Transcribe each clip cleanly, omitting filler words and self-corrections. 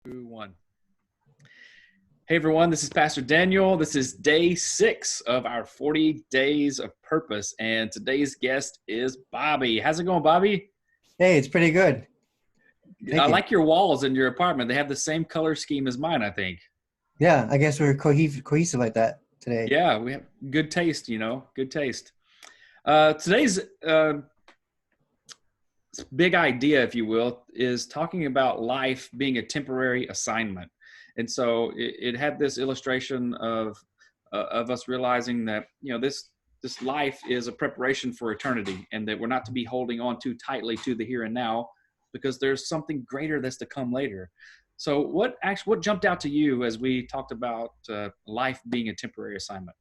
Two, one. Hey everyone, this is Pastor Daniel. This is day 6 of our 40 days of purpose, and today's guest is Bobby. How's it going, Bobby? Hey, it's pretty good. I Thank you. like your walls in your apartment. They have the same color scheme as mine, I think. Yeah, I guess we're cohesive like that today. Yeah, we have good taste, good taste. Today's big idea, if you will, is talking about life being a temporary assignment. And so it had this illustration of us realizing that this life is a preparation for eternity, and that we're not to be holding on too tightly to the here and now, because there's something greater that's to come later. So what jumped out to you as we talked about life being a temporary assignment?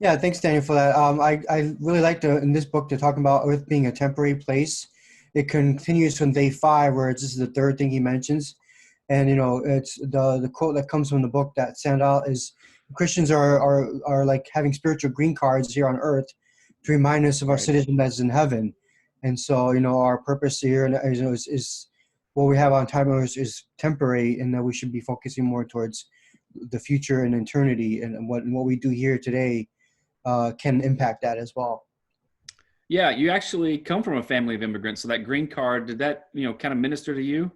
Yeah, thanks, Daniel, for that. I really like in this book to talk about Earth being a temporary place. It continues from day 5, where this is the third thing he mentions. And, it's the quote that comes from the book that stand out is Christians are like having spiritual green cards here on earth to remind us of our Right. citizen that's in heaven. And so, our purpose here is what we have on time is temporary, and that we should be focusing more towards the future and eternity, and what we do here today can impact that as well. Yeah, you actually come from a family of immigrants, so that green card, did that, kind of minister to you?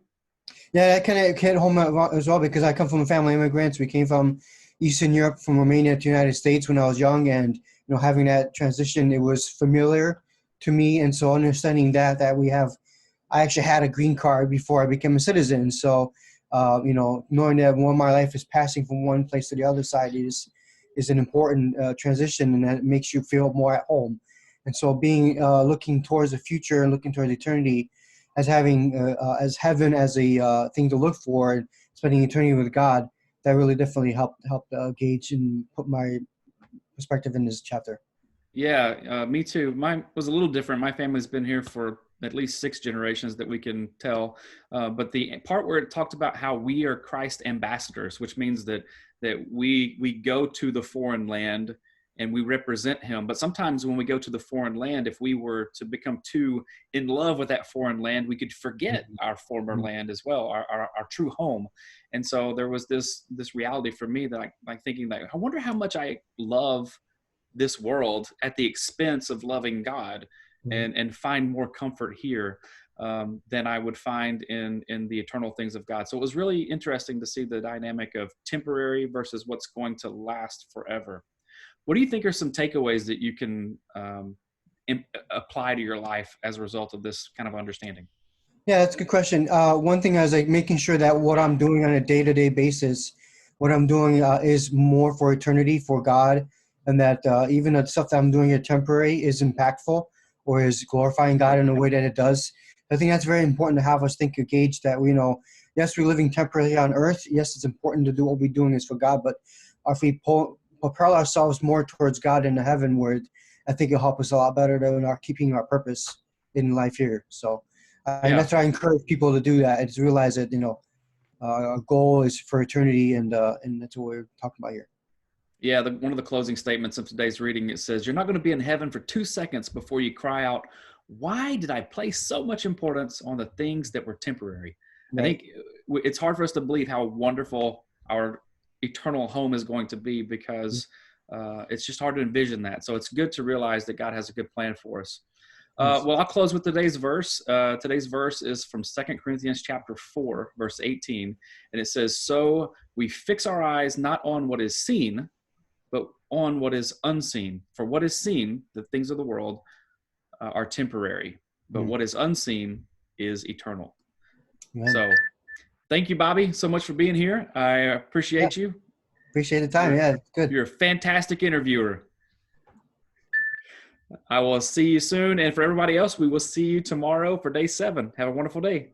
Yeah, that kind of hit home as well, because I come from a family of immigrants. We came from Eastern Europe, from Romania to the United States when I was young, and having that transition, it was familiar to me. And so understanding that I actually had a green card before I became a citizen. So knowing that when my life is passing from one place to the other side is an important transition, and that makes you feel more at home. And so being looking towards the future and looking towards eternity, as having as heaven as a thing to look for, and spending eternity with God, that really definitely helped gauge and put my perspective in this chapter. Yeah, me too. Mine was a little different. My family's been here for at least 6 generations that we can tell. But the part where it talked about how we are Christ ambassadors, which means that we go to the foreign land and we represent him. But sometimes when we go to the foreign land, if we were to become too in love with that foreign land, we could forget our former land as well, our true home. And so there was this reality for me that I thinking that I wonder how much I love this world at the expense of loving God, and find more comfort here than I would find in the eternal things of God. So it was really interesting to see the dynamic of temporary versus what's going to last forever. What do you think are some takeaways that you can apply to your life as a result of this kind of understanding? Yeah, that's a good question. One thing is like making sure that what I'm doing on a day-to-day basis, what I'm doing is more for eternity, for God, and that even the stuff that I'm doing at temporary is impactful or is glorifying God in a way that it does. I think that's very important to have us think or gauge that yes, we're living temporarily on earth. Yes, it's important to do what we're doing is for God, but if we propel ourselves more towards God in the heavenward, I think it'll help us a lot better than our keeping our purpose in life here. So. And Yeah. that's why I encourage people to do that, is realize that our goal is for eternity, and that's what we're talking about here. Yeah, one of the closing statements of today's reading, it says, "You're not going to be in heaven for 2 seconds before you cry out, 'Why did I place so much importance on the things that were temporary?'" I Right. think it's hard for us to believe how wonderful our eternal home is going to be, because it's just hard to envision that. So it's good to realize that God has a good plan for us. Yes. Well, I'll close with today's verse. Today's verse is from 2 Corinthians chapter 4, verse 18. And it says, "So we fix our eyes not on what is seen, but on what is unseen. For what is seen, the things of the world, are temporary, but Mm. what is unseen is eternal." Amen. So thank you, Bobby, so much for being here. I Yeah. appreciate you. Appreciate the time. You're, Yeah. Good. you're a fantastic interviewer. I will see you soon. And for everybody else, we will see you tomorrow for day 7. Have a wonderful day.